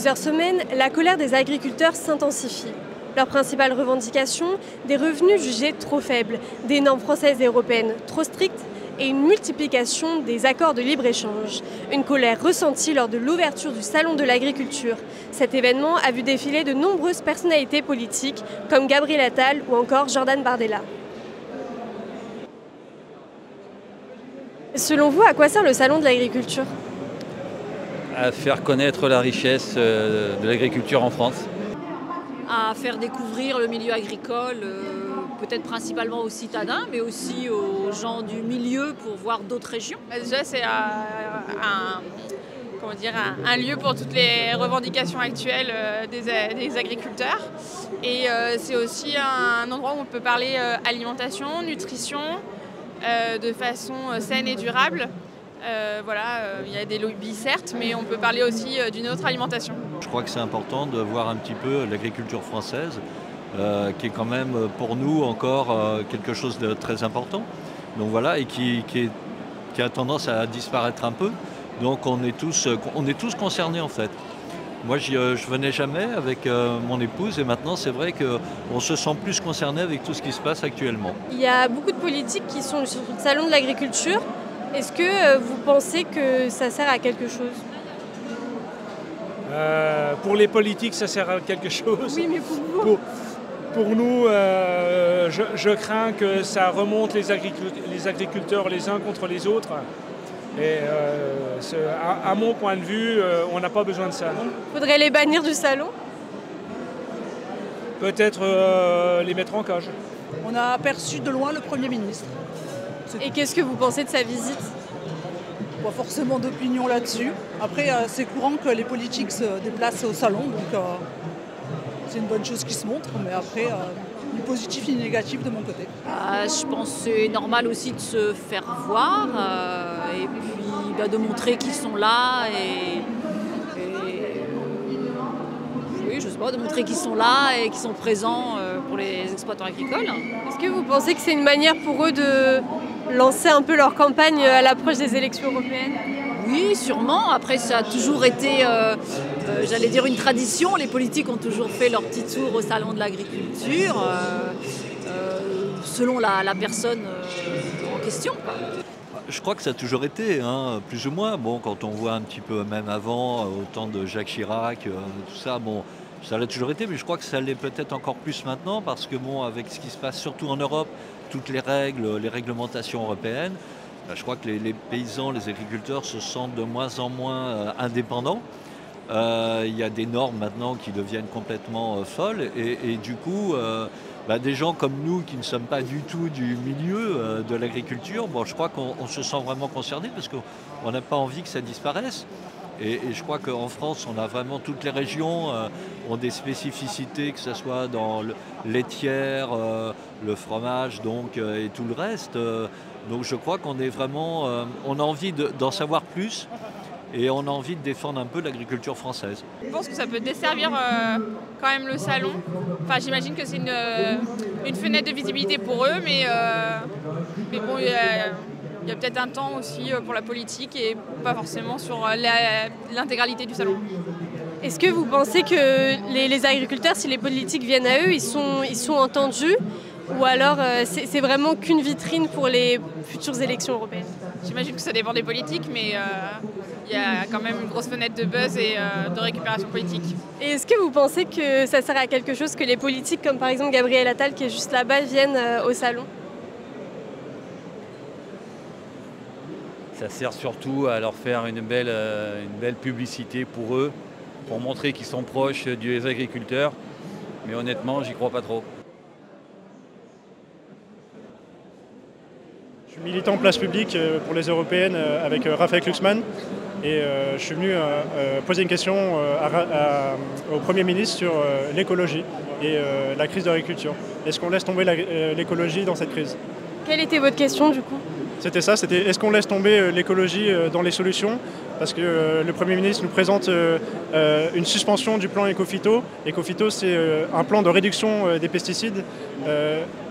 plusieurs semaines, la colère des agriculteurs s'intensifie. Leurs principales revendications, des revenus jugés trop faibles, des normes françaises et européennes trop strictes et une multiplication des accords de libre-échange. Une colère ressentie lors de l'ouverture du Salon de l'agriculture. Cet événement a vu défiler de nombreuses personnalités politiques comme Gabriel Attal ou encore Jordan Bardella. Selon vous, à quoi sert le Salon de l'agriculture ? À faire connaître la richesse de l'agriculture en France. À faire découvrir le milieu agricole, peut-être principalement aux citadins, mais aussi aux gens du milieu pour voir d'autres régions. Déjà, c'est un lieu pour toutes les revendications actuelles des agriculteurs. Et c'est aussi un endroit où on peut parler alimentation, nutrition, de façon saine et durable. Il y a des lobbies certes, mais on peut parler aussi d'une autre alimentation. Je crois que c'est important de voir un petit peu l'agriculture française, qui est quand même pour nous encore quelque chose de très important. Donc voilà, et qui a tendance à disparaître un peu. Donc on est tous concernés en fait. Moi je venais jamais avec mon épouse et maintenant c'est vrai qu'on se sent plus concerné avec tout ce qui se passe actuellement. Il y a beaucoup de politiques qui sont sur le salon de l'agriculture. Est-ce que vous pensez que ça sert à quelque chose ? Pour les politiques, ça sert à quelque chose. Oui, mais pour vous ? Pour nous, je crains que ça remonte les agriculteurs les uns contre les autres. Et à mon point de vue, on n'a pas besoin de ça. Faudrait les bannir du salon ? Peut-être les mettre en cage. On a aperçu de loin le Premier ministre. Et qu'est-ce que vous pensez de sa visite ? Pas forcément d'opinion là-dessus. Après, c'est courant que les politiques se déplacent au salon, donc c'est une bonne chose qui se montre. Mais après, ni positif ni négatif de mon côté. Je pense que c'est normal aussi de se faire voir et puis de montrer qu'ils sont là oui, je sais pas, de montrer qu'ils sont là et qu'ils sont présents pour les exploitants agricoles. Est-ce que vous pensez que c'est une manière pour eux de lancer un peu leur campagne à l'approche des élections européennes ? Oui, sûrement. Après, ça a toujours été, j'allais dire, une tradition. Les politiques ont toujours fait leur petit tour au salon de l'agriculture, selon la personne en question. Je crois que ça a toujours été, plus ou moins. Bon, quand on voit un petit peu, même avant, au temps de Jacques Chirac, tout ça, bon, ça l'a toujours été, mais je crois que ça l'est peut-être encore plus maintenant, parce que bon, avec ce qui se passe surtout en Europe, toutes les règles, les réglementations européennes, je crois que les paysans, les agriculteurs se sentent de moins en moins indépendants. Il y a des normes maintenant qui deviennent complètement folles et du coup, des gens comme nous qui ne sommes pas du tout du milieu de l'agriculture, bon, je crois qu'on se sent vraiment concernés parce qu'on n'a pas envie que ça disparaisse. Et je crois qu'en France, on a vraiment toutes les régions ont des spécificités, que ce soit dans le laitière, le fromage donc, et tout le reste. Donc je crois qu'on est vraiment, on a envie d'en savoir plus et on a envie de défendre un peu l'agriculture française. Je pense que ça peut desservir quand même le salon. Enfin, j'imagine que c'est une fenêtre de visibilité pour eux, mais bon, il y a peut-être un temps aussi pour la politique et pas forcément sur l'intégralité du salon. Est-ce que vous pensez que les agriculteurs, si les politiques viennent à eux, ils sont entendus ? Ou alors c'est vraiment qu'une vitrine pour les futures élections européennes ? J'imagine que ça dépend des politiques, mais il y a quand même une grosse fenêtre de buzz et de récupération politique. Et est-ce que vous pensez que ça sert à quelque chose que les politiques, comme par exemple Gabriel Attal qui est juste là-bas, viennent au salon ? Ça sert surtout à leur faire une belle publicité pour eux, pour montrer qu'ils sont proches des agriculteurs. Mais honnêtement, j'y crois pas trop. Je suis militant place publique pour les européennes avec Raphaël Glucksmann et je suis venu poser une question au Premier ministre sur l'écologie et la crise de l'agriculture. Est-ce qu'on laisse tomber l'écologie dans cette crise ? Quelle était votre question du coup ? C'était ça, c'était est-ce qu'on laisse tomber l'écologie dans les solutions ? Parce que le Premier ministre nous présente une suspension du plan Ecophyto. Ecophyto, c'est un plan de réduction des pesticides.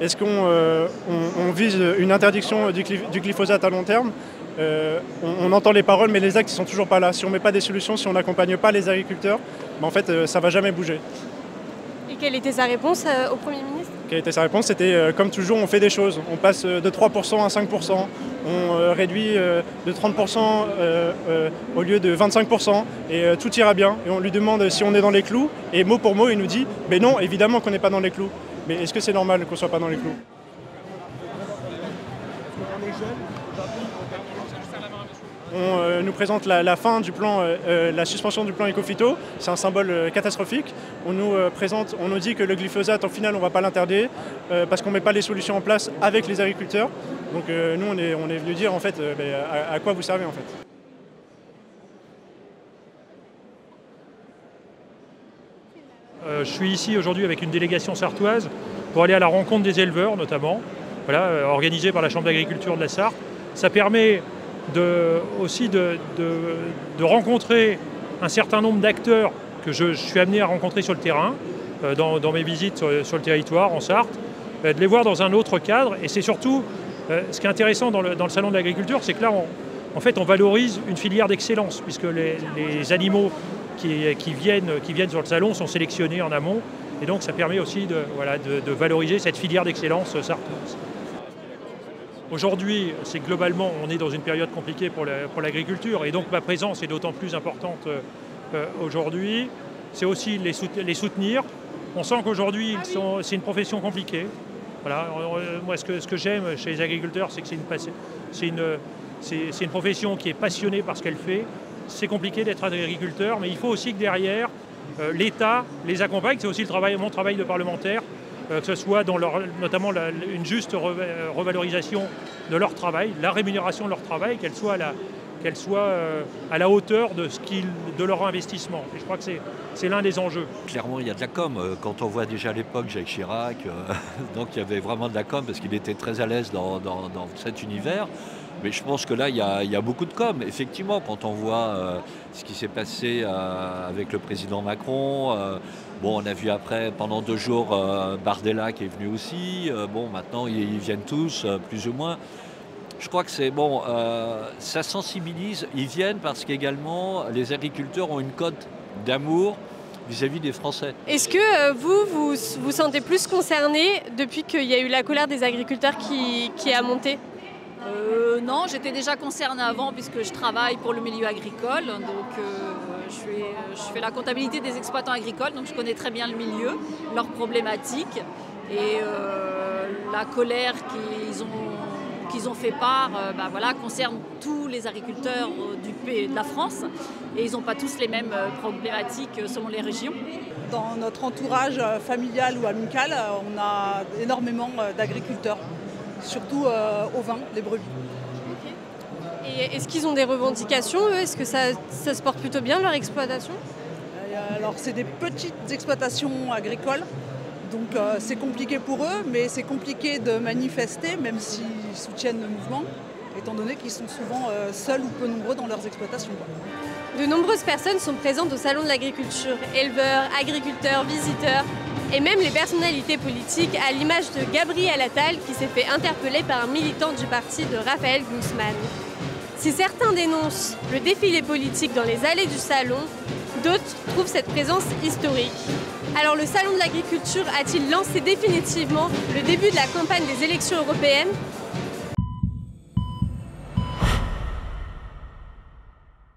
Est-ce qu'on vise une interdiction du glyphosate à long terme ? on entend les paroles, mais les actes ne sont toujours pas là. Si on ne met pas des solutions, si on n'accompagne pas les agriculteurs, en fait, ça ne va jamais bouger. Et quelle était sa réponse au Premier ministre? Quelle était sa réponse? C'était comme toujours, on fait des choses. On passe de 3% à 5%, on réduit de 30% au lieu de 25%, et tout ira bien. Et on lui demande si on est dans les clous, et mot pour mot, il nous dit « mais non, évidemment qu'on n'est pas dans les clous ». Mais est-ce que c'est normal qu'on ne soit pas dans les clous? On nous présente la fin du plan, la suspension du plan Ecophyto. C'est un symbole catastrophique. On nous dit que le glyphosate, au final, on ne va pas l'interdire parce qu'on ne met pas les solutions en place avec les agriculteurs. Donc nous, on est venu dire en fait, à quoi vous servez en fait. Je suis ici aujourd'hui avec une délégation sarthoise pour aller à la rencontre des éleveurs notamment, voilà, organisée par la Chambre d'agriculture de la Sarthe. Ça permet aussi de rencontrer un certain nombre d'acteurs que je suis amené à rencontrer sur le terrain, dans mes visites sur le territoire en Sarthe, de les voir dans un autre cadre. Et c'est surtout, ce qui est intéressant dans le Salon de l'agriculture, c'est que là, en fait, on valorise une filière d'excellence, puisque les animaux qui viennent sur le salon sont sélectionnés en amont. Et donc ça permet aussi de valoriser cette filière d'excellence sartoise. Aujourd'hui, c'est globalement, on est dans une période compliquée pour l'agriculture, et donc ma présence est d'autant plus importante aujourd'hui. C'est aussi les soutenir. On sent qu'aujourd'hui, c'est une profession compliquée. Voilà. Moi, ce que j'aime chez les agriculteurs, c'est que c'est une profession qui est passionnée par ce qu'elle fait. C'est compliqué d'être agriculteur, mais il faut aussi que derrière, l'État les accompagne. C'est aussi mon travail de parlementaire, que ce soit dans notamment une juste revalorisation de leur travail, la rémunération de leur travail, qu'elle soit à la hauteur de leur investissement. Et je crois que c'est l'un des enjeux. Clairement, il y a de la com. Quand on voit déjà à l'époque Jacques Chirac, donc il y avait vraiment de la com parce qu'il était très à l'aise dans cet univers. Mais je pense que là, il y a beaucoup de com. Effectivement, quand on voit ce qui s'est passé avec le président Macron, on a vu après, pendant 2 jours, Bardella qui est venu aussi. Maintenant, ils viennent tous, plus ou moins. Je crois que c'est bon, ça sensibilise. Ils viennent parce qu'également, les agriculteurs ont une cote d'amour vis-à-vis des Français. Est-ce que vous vous sentez plus concerné depuis qu'il y a eu la colère des agriculteurs qui a monté? Non, j'étais déjà concernée avant puisque je travaille pour le milieu agricole. Donc je fais la comptabilité des exploitants agricoles, donc je connais très bien le milieu, leurs problématiques et la colère qu'ils ont fait part concerne tous les agriculteurs de la France et ils n'ont pas tous les mêmes problématiques selon les régions. Dans notre entourage familial ou amical, on a énormément d'agriculteurs, surtout au vin, les brebis. Et est-ce qu'ils ont des revendications, eux? Est-ce que ça se porte plutôt bien, leur exploitation? Alors c'est des petites exploitations agricoles, donc c'est compliqué pour eux, mais c'est compliqué de manifester, même s'ils soutiennent le mouvement, étant donné qu'ils sont souvent seuls ou peu nombreux dans leurs exploitations. De nombreuses personnes sont présentes au Salon de l'agriculture, éleveurs, agriculteurs, visiteurs, et même les personnalités politiques, à l'image de Gabriel Attal, qui s'est fait interpeller par un militant du parti de Raphaël Glucksmann. Si certains dénoncent le défilé politique dans les allées du salon, d'autres trouvent cette présence historique. Alors le Salon de l'agriculture a-t-il lancé définitivement le début de la campagne des élections européennes?